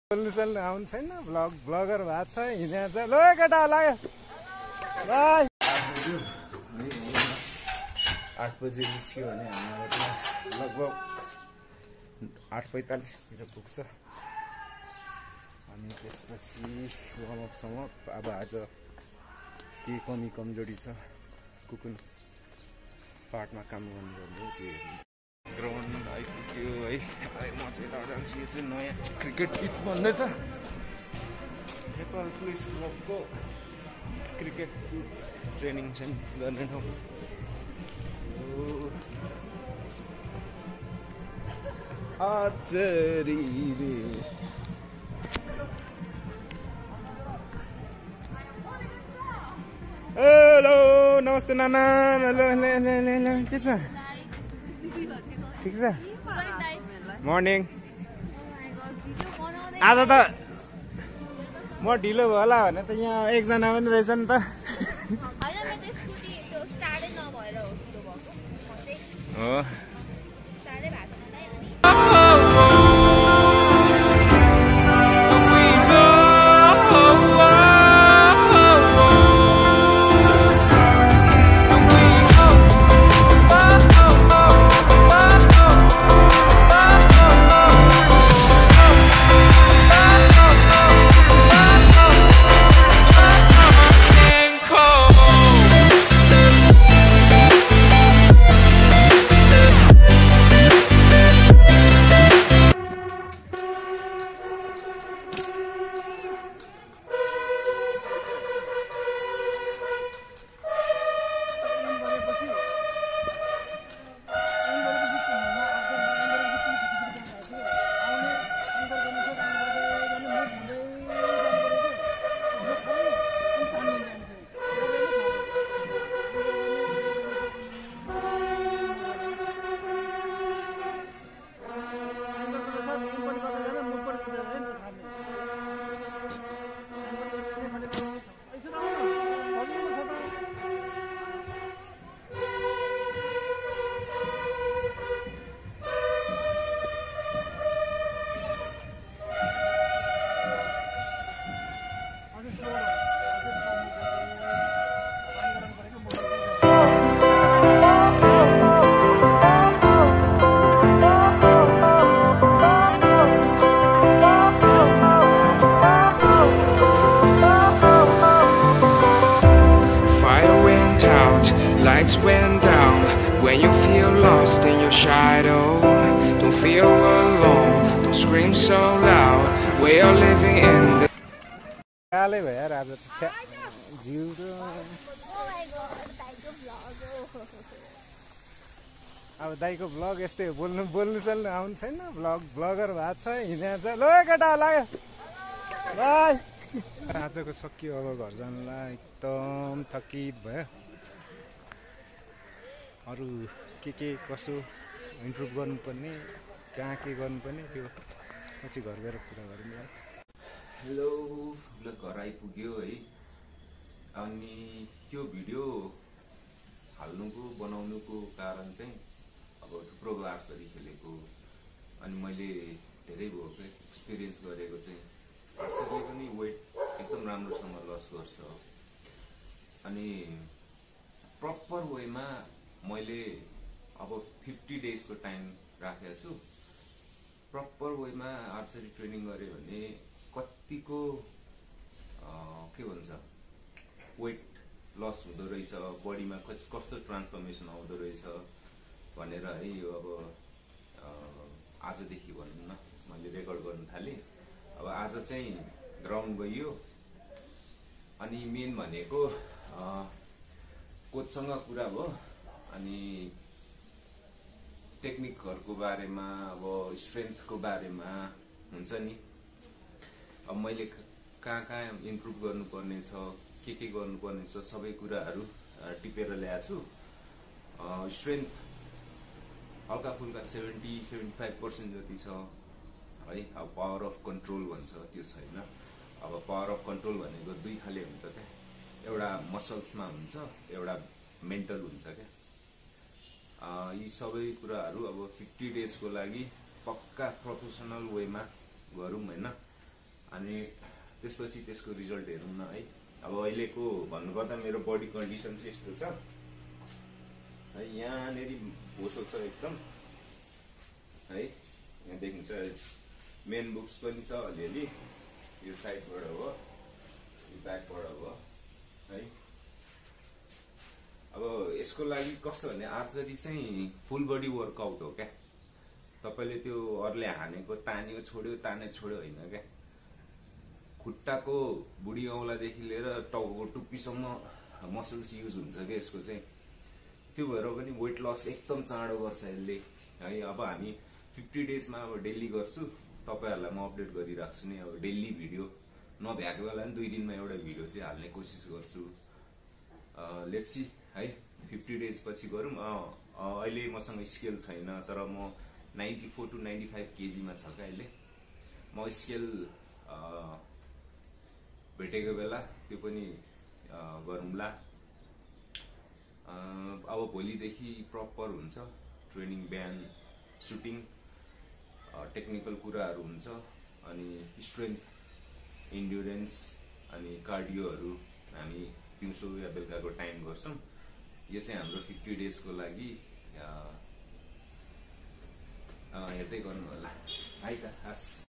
बोल्नु चल्नु आउनु छैन ब्लगर भएको छ हिँडेको छ ल केटा लाग्यो 8 बजे निस्क्यो भने हाम्रो लगभग 8:45 तिर पुग्छ अनि त्यसपछि वार्मअपसम्म अब आज के कमी कमजोरी छ कुन पार्टमा काम गर्नुपर्ने हो त्यो ग्राउन्ड आइपुग्यो है म चाहिँ जान्छु यो चाहिँ नयाँ क्रिकेट पिच भन्दैछ नेपाल पुलिस क्लबको क्रिकेट पिच ट्रेनिङ चाहिँ गर्ने ठाउँ आर्चरी रे हेलो नमस्ते नाना के छ ठीक छ मर्निङ आज त म ढिलो भयो होला भने त यहाँ एकजना पनि रहेछ नि त हो Lights went down when you feel lost in your shadow. Don't feel alone, don't scream so loud. We are living in the कालै भयो यार आज त जिउ र अब दाइको ब्लग यस्तै हो बोल्नु चल्नु आउनु छैन ब्लगर भएको छ हिँडेको छ ल केटा लाग्यो बाई आजको सकियो अब घर जानलाई एकदम थकित भयो अरू के कसो इम्प्रुभ गर्नुपर्ने कहाँ के गर्नुपर्ने त्यो पछि घर गएर कुरा गरौँ। हेलो घर आइपुग्यो है अनि यो भिडियो हाल्नुको बनाउनुको कारण चाहिँ अब थुप्रो आर्चरी खेलेको अनि मैले धेरै भयो एक्सपिरियन्स गरेको चाहिँ आर्चरीले पनि वेट एकदम राम्रोसँग लस गर्छ अनि प्रपर वेमा मैले अब 50 डेजको टाइम राखेको छु प्रपर वेमा आर्चरी ट्रेनिङ गरे भने कतिको के भन्छ वेट लस हुँदो रहेछ बडीमा कस्तो ट्रान्सफर्मेसन आउँदो रहेछ भनेर है यो अब आजदेखि भनौँ न मैले रेकर्ड गर्न थालेँ। अब आज चाहिँ ग्राउन्ड गइयो अनि मेन भनेको कोचसँग कुरा भयो अनि टेक्निकहरुको बारेमा अब स्ट्रेन्थको बारेमा हुन्छ नि अब मैले कहाँ इम्प्रुभ गर्नुपर्ने छ के गर्नुपर्ने छ सबै कुराहरु टिपेर ल्याएको छु। स्ट्रेन्थ हल्का फुल्का 70-75% जति छ है। अब पावर अफ कन्ट्रोल भन्छ त्यो छैन। अब पावर अफ कन्ट्रोल भनेको दुई खाले हुन्छ के, एउटा मसल्समा हुन्छ एउटा मेन्टल हुन्छ के। यी सबै कुराहरु अब 50 डेज को लागि पक्का प्रोफेसनल वेमा गरौँ हैन। अनि त्यसपछि त्यसको रिजल्ट हेरौँ न है। अब अहिलेको भन्नुपर्दा मेरो बडी कन्डिसन चाहिँ यस्तो छ है, यहाँनेरि बोसो छ एकदम है, यहाँ देखिन्छ मेन बुक्स पनि छ अलिअलि, यो साइडबाट हो, यो ब्याकबाट हो है। अब यसको लागि कस्तो भने आर्चरी चाहिँ फुल बडी वर्कआउट हो क्या, तपाईँले त्यो अरूले हानेको तान्यो छोड्यो ताने छोड्यो होइन क्या, खुट्टाको बुढी औँलादेखि लिएर टाउको टुप्पीसम्म मसल्स युज हुन्छ क्या यसको चाहिँ। त्यो भएर पनि वेट लस एकदम चाँडो गर्छ यसले है। अब हामी 50 डेजमा अब डेली गर्छु, तपाईँहरूलाई म अपडेट गरिराख्छु नि। अब डेली भिडियो नभ्याएको बेला पनि 2 दिनमा एउटा भिडियो चाहिँ हाल्ने कोसिस गर्छु। लेट्स सी है, 50 डेज पछि गरौँ। अहिले मसँग स्केल छैन, तर म 94 to 95 केजीमा छ क्या अहिले। म स्केल भेटेको बेला त्यो पनि गरौँला। अब भोलिदेखि प्रपर हुन्छ ट्रेनिङ, बिहान सुटिङ, टेक्निकल कुराहरू हुन्छ, अनि स्ट्रेन्थ, इन्ड्युरेन्स अनि कार्डियोहरू हामी दिउँसो या बेलुकाको टाइम गर्छौँ। यो चाहिँ हाम्रो 50 डेजको लागि हेर्दै गर्नु होला है त। हस्।